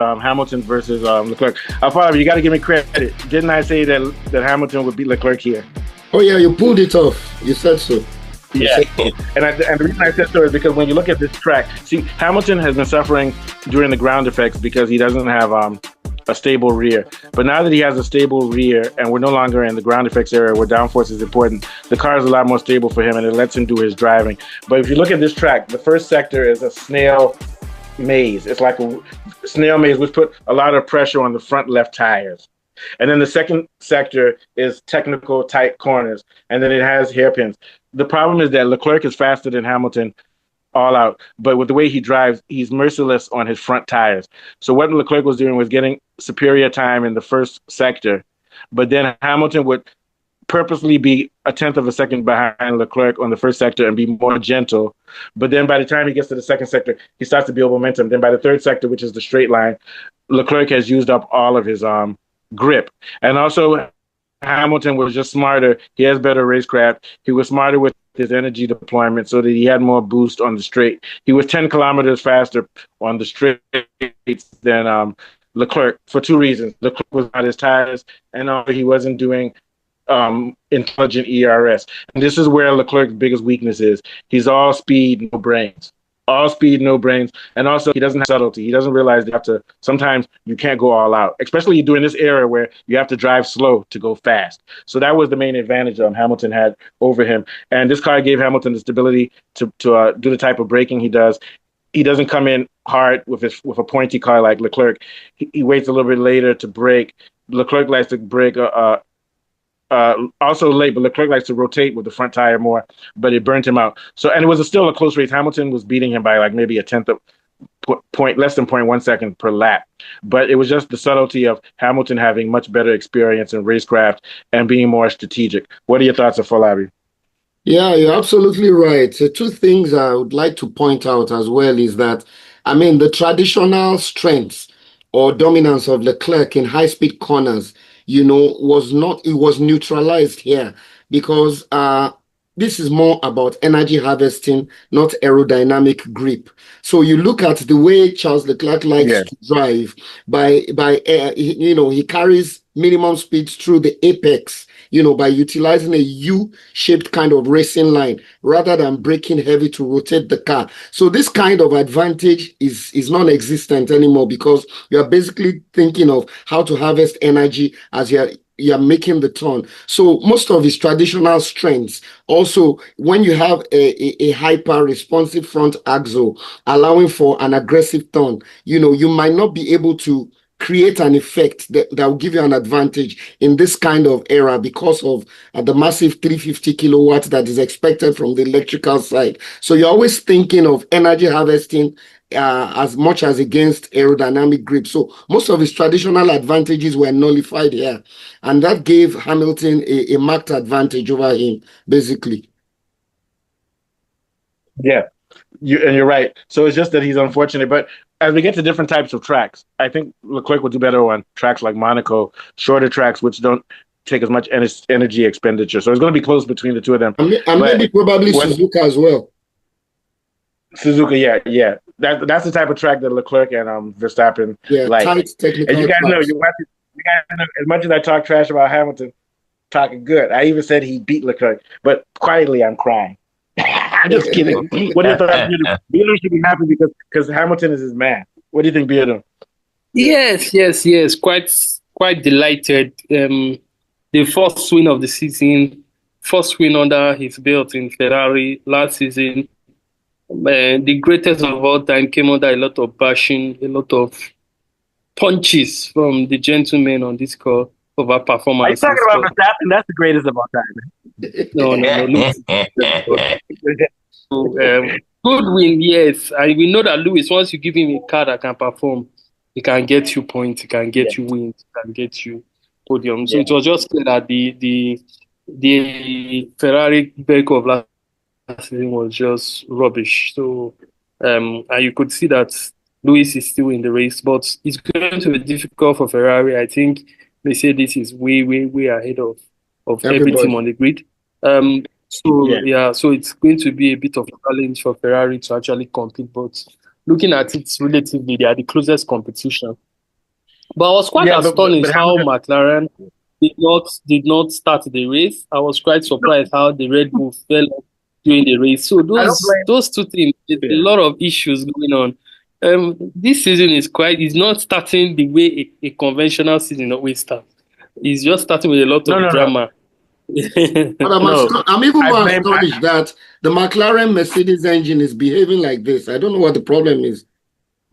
Hamilton versus Leclerc. Father, you got to give me credit. Didn't I say that Hamilton would beat Leclerc here? Oh yeah, you pulled it off. You said so. Yeah, and the reason I said so is because when you look at this track, see, Hamilton has been suffering during the ground effects because he doesn't have a stable rear. But now that he has a stable rear and we're no longer in the ground effects area where downforce is important, the car is a lot more stable for him and it lets him do his driving. But if you look at this track, the first sector is a snail maze. It's like a snail maze, which put a lot of pressure on the front left tires. And then the second sector is technical tight corners, and then it has hairpins. The problem is that Leclerc is faster than Hamilton all out, but with the way he drives, he's merciless on his front tires. So what Leclerc was doing was getting superior time in the first sector, but then Hamilton would purposely be a tenth of a second behind Leclerc on the first sector and be more gentle. But then by the time he gets to the second sector, he starts to build momentum. Then by the third sector, which is the straight line, Leclerc has used up all of his grip. And also Hamilton was just smarter. He has better racecraft. He was smarter with his energy deployment so that he had more boost on the straight. He was 10 kilometers faster on the straights than Leclerc for two reasons. Leclerc was on his tires, and he wasn't doing intelligent ERS. And this is where Leclerc's biggest weakness is. He's all speed, no brains. All speed, no brains. And also, he doesn't have subtlety. He doesn't realize that sometimes you can't go all out, especially during this era where you have to drive slow to go fast. So that was the main advantage Hamilton had over him. And this car gave Hamilton the stability to do the type of braking he does. He doesn't come in hard with a pointy car like Leclerc. He waits a little bit later to brake. Leclerc likes to brake also late, but Leclerc likes to rotate with the front tire more, but it burnt him out. So, and it was still a close race. Hamilton was beating him by like maybe a tenth of point, less than 0.1 second per lap. But it was just the subtlety of Hamilton having much better experience in racecraft and being more strategic. What are your thoughts, Afolabi? Yeah, you're absolutely right. So two things I would like to point out as well is that, the traditional strengths or dominance of Leclerc in high-speed corners was neutralized here because this is more about energy harvesting, not aerodynamic grip. So you look at the way Charles Leclerc likes to drive he carries minimum speed through the apex, by utilizing a U-shaped kind of racing line rather than braking heavy to rotate the car. So this kind of advantage is non-existent anymore because you're basically thinking of how to harvest energy as you're making the turn. So most of his traditional strengths, also when you have a hyper responsive front axle allowing for an aggressive turn, you might not be able to create an effect that will give you an advantage in this kind of era because of the massive 350 kilowatts that is expected from the electrical side. So you're always thinking of energy harvesting as much as against aerodynamic grip. So most of his traditional advantages were nullified here. And that gave Hamilton a marked advantage over him, basically. Yeah, you're right. So it's just that he's unfortunate. But as we get to different types of tracks, I think Leclerc will do better on tracks like Monaco, shorter tracks, which don't take as much energy expenditure. So it's going to be close between the two of them. And maybe probably Suzuka as well. Suzuka, yeah. That's the type of track that Leclerc and Verstappen like. Tight technical. And you guys know, as much as I talk trash about Hamilton, talking good. I even said he beat Leclerc, but quietly I'm crying. I'm just kidding. What do you think? Beardum should be happy because Hamilton is his man. What do you think, Beardum? Yes. Quite delighted. The first win of the season, first win under his belt in Ferrari last season. The greatest of all time came under a lot of bashing, a lot of punches from the gentlemen on this call of our performance. Are you talking about Verstappen? That's the greatest of all time. No. Good win, yes. We know that Lewis, once you give him a car that can perform, he can get you points, he can get you wins, he can get you podium. So it was just clear that the Ferrari vehicle of last season was just rubbish. So and you could see that Lewis is still in the race, but it's going to be difficult for Ferrari. I think they say this is way ahead of every team on the grid. So it's going to be a bit of a challenge for Ferrari to actually compete. But looking at it relatively, they are the closest competition. But I was quite Yeah, but astonished how Hamilton. McLaren did not start the race. I was quite surprised how the Red Bull fell off during the race. So I don't blame. those two things, there's a Yeah. lot of issues going on. This season is not starting the way a conventional season always starts. It's just starting with a lot No, of no, no, drama. But no. I'm even I more blame. astonished that the McLaren Mercedes engine is behaving like this. I don't know what the problem is.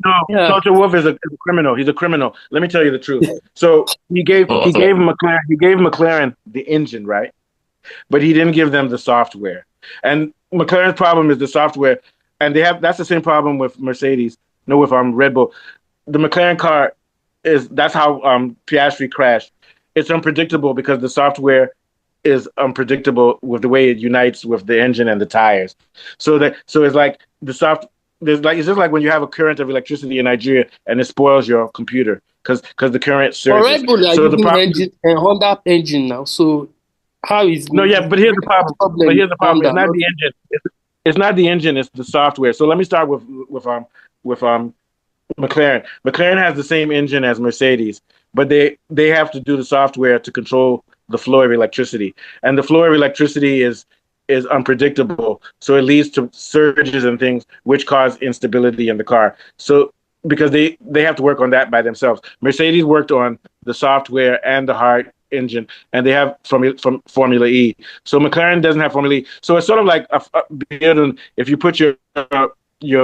No, Yeah. Toto Wolff is a criminal. He's a criminal. Let me tell you the truth. So he gave McLaren the engine, right? But he didn't give them the software. And McLaren's problem is the software, and that's the same problem with Mercedes. No, with Red Bull. The McLaren car that's how Piastri crashed. It's unpredictable because the software is unpredictable with the way it unites with the engine and the tires. So it's like it's just like when you have a current of electricity in Nigeria and it spoils your computer because the current For surges. Red Bull, they are So the using problem is, Honda engine now. So how is no, yeah, but here's the problem. But problem here's the problem. It's Honda? not the engine. It's not the engine. It's the software. So let me start with McLaren. McLaren has the same engine as Mercedes, but they have to do the software to control the flow of electricity, and the flow of electricity is unpredictable. So it leads to surges and things which cause instability in the car. So because they have to work on that by themselves. Mercedes worked on the software and the hard engine, and they have from Formula E. So McLaren doesn't have Formula E. So it's sort of like if you put your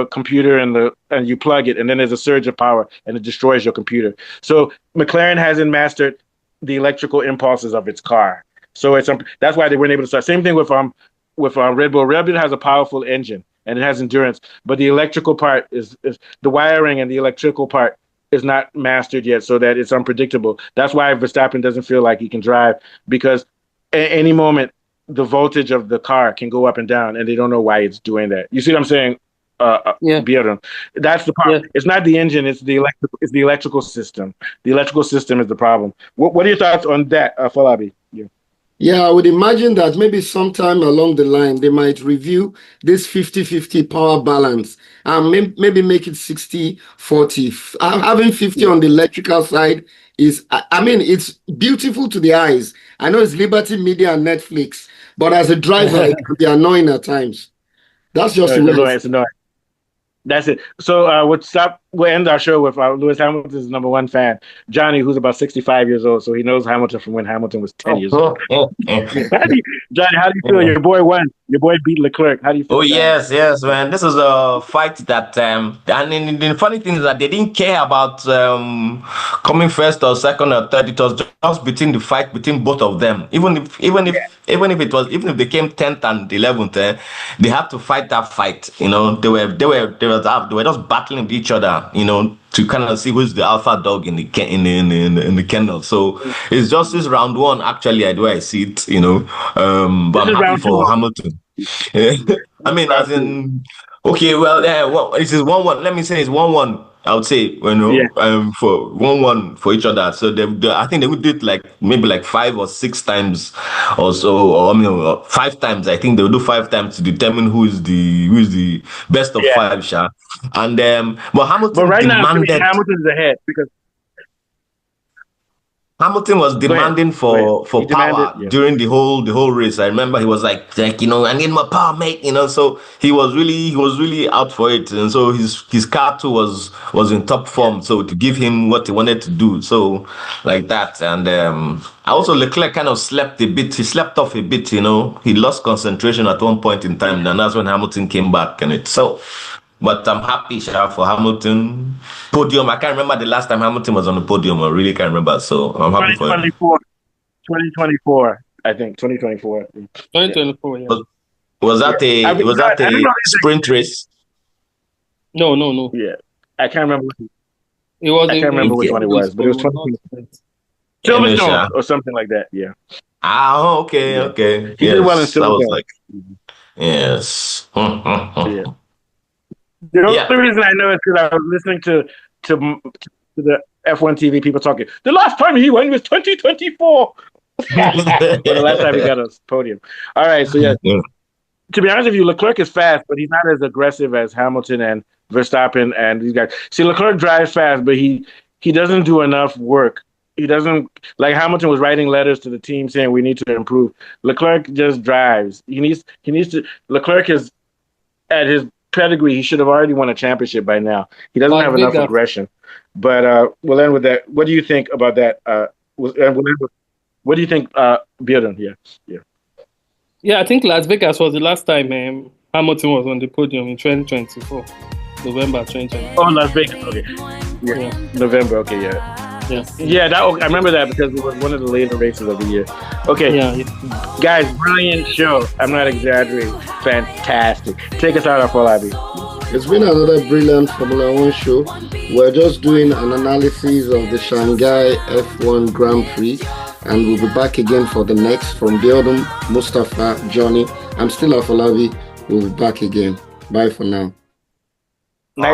computer and you plug it, and then there's a surge of power and it destroys your computer. So McLaren hasn't mastered the electrical impulses of its car. So that's why they weren't able to start. Same thing with Red Bull. Red Bull has a powerful engine and it has endurance, but the electrical part is the wiring and the electrical part is not mastered yet, so that it's unpredictable. That's why Verstappen doesn't feel like he can drive, because at any moment the voltage of the car can go up and down, and they don't know why it's doing that. You see what I'm saying? Yeah. Bjorn. That's the problem. Yeah. It's not the engine; it's the electrical system. The electrical system is the problem. What are your thoughts on that, Falabi? Yeah. Yeah, I would imagine that maybe sometime along the line, they might review this 50-50 power balance and maybe make it 60-40. Having 50 on the electrical side I mean, it's beautiful to the eyes. I know it's Liberty Media and Netflix, but as a driver, it can be annoying at times. That's just the way It's annoying. That's it. So we'll end our show with Lewis Hamilton's number one fan, Johnny, who's about 65 years old. So he knows Hamilton from when Hamilton was 10 years old. Johnny, how do you feel? Your boy won. Your boy beat Leclerc. How do you feel? Oh yes, man. This is a fight that and the funny thing is that they didn't care about coming first or second or third. It was just between the fight between both of them. Even if they came 10th and 11th, they had to fight that fight. You know, they were just battling with each other. You know, to kind of see who's the alpha dog in the kennel. So it's just this round one. Actually, the way I see it, you know. But I'm happy for Hamilton. I mean, as in, okay, well, this is 1-1. Let me say it's 1-1. I would say, you know, for 1-1 for each other. So I think they would do it like maybe like 5 or 6 times or so, or I mean 5 times. I think they will do 5 times to determine who is the best of 5, Sha. And but Hamilton but right demanded. Now, Hamilton's ahead because Hamilton was demanding for power during the whole race. I remember he was like, you know, I need my power, mate. You know, so he was really out for it, and so his car too was in top form. So to give him what he wanted to do, so like that. And also Leclerc kind of slept a bit. He slept off a bit. You know, he lost concentration at one point in time, and that's when Hamilton came back. And it so. But I'm happy, Sha, for Hamilton. Podium. I can't remember the last time Hamilton was on the podium. I really can't remember. So I'm happy for him. 2024, I think. 2024. 2024, yeah. Was that a sprint race? No. Yeah. I can't remember. It was. I can't remember which one it was, but it was 2024. Silverstone or something like that. Yeah. Okay. He did well in Silverstone. I was like, yes. Yeah. The only reason I know is because I was listening to the F1 TV people talking. The last time he won was 2024. The last time he got a podium. All right, so yeah. To be honest with you, Leclerc is fast, but he's not as aggressive as Hamilton and Verstappen and these guys. See, Leclerc drives fast, but he he doesn't do enough work. He doesn't, like Hamilton was writing letters to the team saying we need to improve. Leclerc just drives. He needs to. Leclerc is at his pedigree. He should have already won a championship by now. He doesn't have enough aggression. But we'll end with that. What do you think about that? What do you think, Bearden? Yeah, I think Las Vegas was the last time Hamilton was on the podium in 2024, November 2024. Oh, Las Vegas. Okay. Yeah. November. Okay. Yeah. Yeah, I remember that because it was one of the later races of the year. Okay. Yeah. Guys, brilliant show. I'm not exaggerating. Fantastic. Take us out, Afolabi. It's been another brilliant Formula One show. We're just doing an analysis of the Shanghai F1 Grand Prix, and we'll be back again for the next. From Bearden, Mustafa, Johnny, I'm still Afolabi. We'll be back again. Bye for now. Nice.